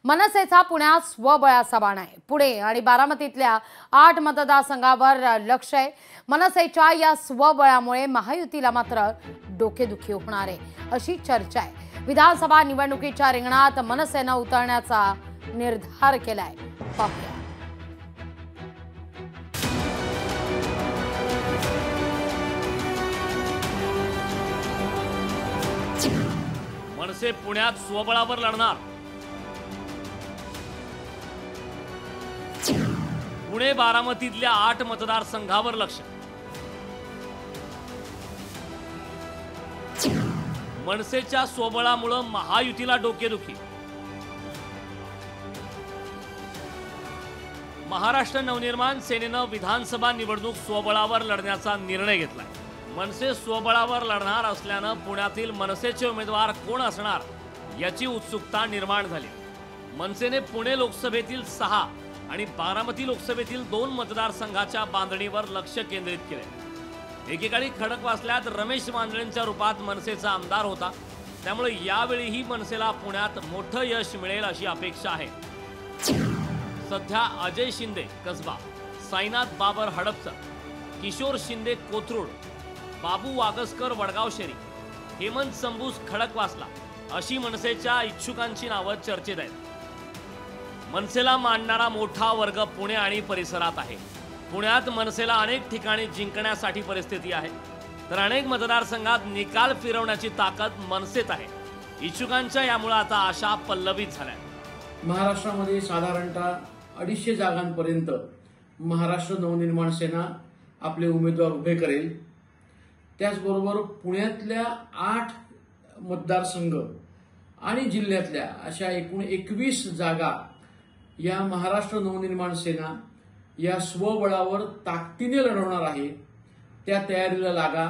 मनसेचा पुण्यात स्वबळाचा बाण आहे। पुणे आणि बारामतीतल्या 8 मतदारसंघावर लक्ष आहे। मनसेच्या या स्वबळामुळे महायुतीला मात्र डोकेदुखी होणार आहे अशी चर्चा आहे। विधानसभा निवडणुकीच्या रिंगणात मनसेने उतरण्याचा निर्धार केलाय। पाहूया। मनसे पुण्यात स्वबळावर लढणार। पुणे बारामतीतल्या 8 मतदारसंघावर लक्ष। मनसेच्या स्वबळामुळे महायुतीला डोकेदुखी। महाराष्ट्र नवनिर्माण सेनेनं विधानसभा निवडणूक स्वबळावर लढण्याचा निर्णय घेतलाय। मनसे स्वबळावर लढणार असल्यानं पुण्यातील मनसेचे उमेदवार कोण असणार याची उत्सुकता निर्माण झाली। मनसेने पुणे लोकसभेतील 6 आणि बारामती लोकसभेतील 2 मतदारसंघाच्या बांधणीवर लक्ष केंद्रित केले। एकेकाळी खडकवासल्यात रमेश मांजरेंच्या रूपात मनसेचा आमदार होता, त्यामुळे यावेळीही मनसेला पुण्यात मोठं यश मिळेल अशी अपेक्षा आहे। सध्या अजय शिंदे कसबा, साईनाथ बाबर हडपसर, किशोर शिंदे कोथरूड, बाबू वागसकर वडगाव शहरी, हेमंत संबूस खडकवासला अशी मनसेच्या इच्छुकांची नावं चर्चेत आहेत। मनसेला मानणारा मोठा वर्ग पुणे आणि परिसरात आहे। पुण्यात मनसेला अनेक ठिकाणी जिंकण्यासाठी परिस्थिती आहे, तर अनेक मतदारसंघात निकाल फिरवण्याची ताकद मनसेत आहे। इच्छुकांच्या यामुळे आता आशा पल्लवित झाल्या। महाराष्ट्रामध्ये साधारणतः 250 जागांपर्यंत महाराष्ट्र नवनिर्माण सेना आपले उमेदवार उभे करेल। त्याचबरोबर पुण्यातल्या 8 मतदारसंघ आणि जिल्ह्यातल्या अशा एकूण 21 जागा या महाराष्ट्र नवनिर्माण सेना या स्वबळावर ताकदीने लढवणार आहे। त्या तयारीला लागा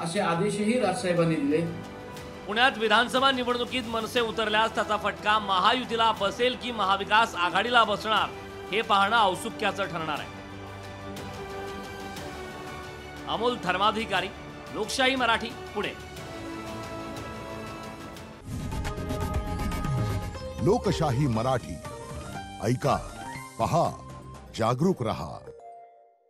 असे आदेशही राजसाहेबांनी दिले। पुण्यात विधानसभा निवडणुकीत मनसे उतरल्यास त्याचा फटका महायुतीला बसेल की महाविकास आघाडीला बसणार हे पाहणं औत्सुक्याचं ठरणार आहे। अमोल धर्माधिकारी, लोकशाही मराठी, पुणे। लोकशाही मराठी ऐका, पहा, जागरूक रहा।